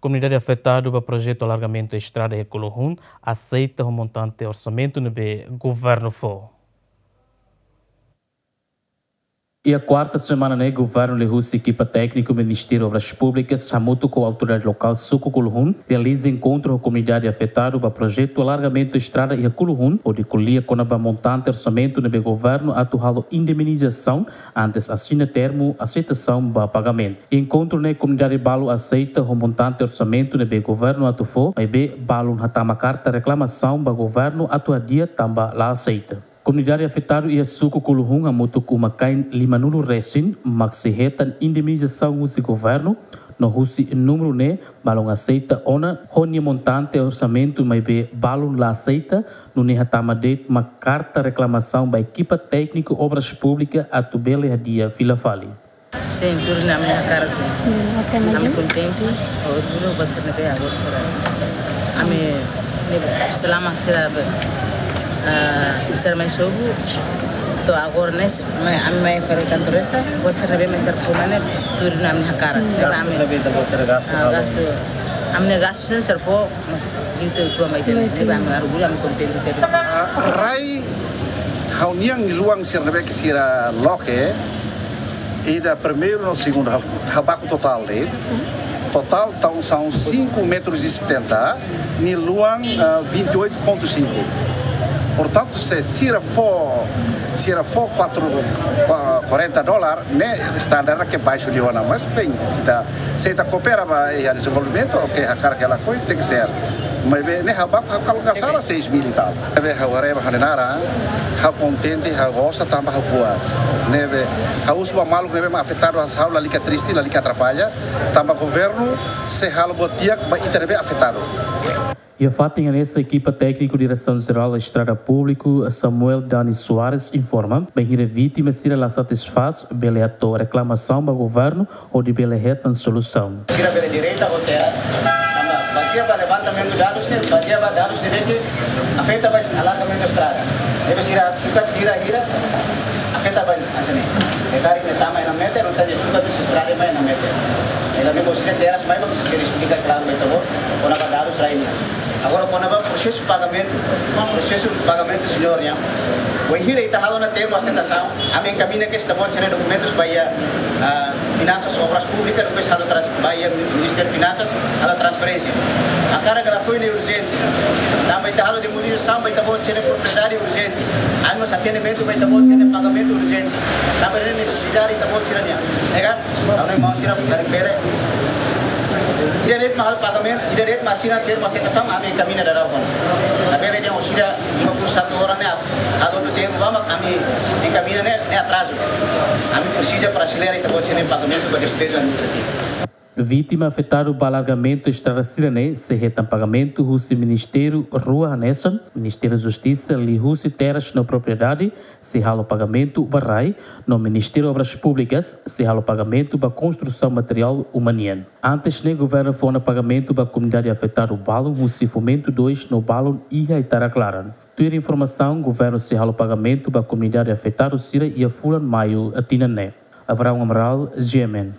Comunidade afetada pelo projeto alargamento da estrada Ecolohun aceita o montante orçamento no governo for. E a quarta semana, o governo Lehus, equipa técnica do Ministério de Obras Públicas, junto com a autoridade local Suco Colohun, realiza encontro com a comunidade afetada pelo projeto alargamento da estrada Ecolohun, onde colhia com a montante orçamento do governo atual indemnização antes assina termo aceitação para pagamento. Encontro na comunidade Balo aceita o montante orçamento do governo atual, mas Balo hatama carta reclamação para o governo atual dia também lá aceita. Comunidade afetada e a Suco Colohun a mutuku makain 5 resin maksihetan indemnização usi governo no husi número ne balong aceita ona honia montante orçamento mas be balong la aceita no ne hatama date uma carta reclamação ba equipa técnico obras públicas a tubele a dia filafali. Sim, tudo na minha cara. Ami contente, orgulho pode ser bem agora será. Ami selama será ser mais jogo, to agora nesse, ami fazer cantoresa, pode ser bem mais ser fumane, tudo na minha cara. Gasto também pode ser gasto. Gasto, ami gasto sem ser fo, mas itu tu ami tem, tiba ami orgulho, ami contente ter. Rai, reunião de luang ser nebe que será loque, e da primeiro no segundo rabaco total dele. Total então, são 5,70 metros, ni luang 28,5. Portanto, se for $40, né, standard que baixo de hora, mas bem, tá, se está coopera para desenvolvimento, ok, aquela coisa tem que ser. Mas bem, né, rabaco, a sala 6 mil e tal. Agora é para contente, gosta, também boas. Né, a uso maluco, né, afetado a saúde, ali que é triste, ali que atrapalha, também o governo se rala botia, mas também afetado. E a fatinha nessa equipa técnica Direção-Geral da Estrada Pública, Samuel Dani Soares, informa que a vítima será lá satisfaz pela reclamação do governo ou de pela solução. Tira pela direita, roteira, baseia para levantamento de dados, baseia para dados de que afeta mais alargamento da estrada. Deve ser tira, afeta mais assim. É claro que está mais na meta, não está de chuva, mas estrada mais na meta. Ela mesmo se tem as mais, mas se explica claro, então, ou na dados aí. Agora, quando vai processo de pagamento, senhor, o engenheiro está falando termo aceitação, a minha caminha que está bom ser documentos para finanças, obras públicas, depois vai Ministério de Finanças, a transferência. A carga da coisa é urgente. Também está falando de munição, vai estar bom ser propriedade urgente. Aí, mas atendimento vai estar bom ser pagamento urgente. Também é necessidade, está bom ser a minha. Não é mal ser a minha. Direito mahal pagamento, direito masina termo aceitação, a minha caminha da rua. A minha região oscila 1 orang né, a do termo lá, a minha caminha né atraso. A minha precisa para acelerar e pode ser pagamento para despesa administrativa. Vítima afetada pelo alargamento da estrada Sirene, se retam pagamento, o Ministério Rua Hanesson, Ministério da Justiça, Lihusi Terras na propriedade, se rala o pagamento Barrai, no Ministério de Obras Públicas, se rala o pagamento para construção material humaniano. Antes, o governo foi no pagamento para a comunidade afetada o Balo, o Fomento 2 no Balo e Itara Clara. Ter informação, o governo se rala o pagamento para a comunidade afetada o Sira e a Fulan Maio, a Tinané. Abraão Amaral, GMN.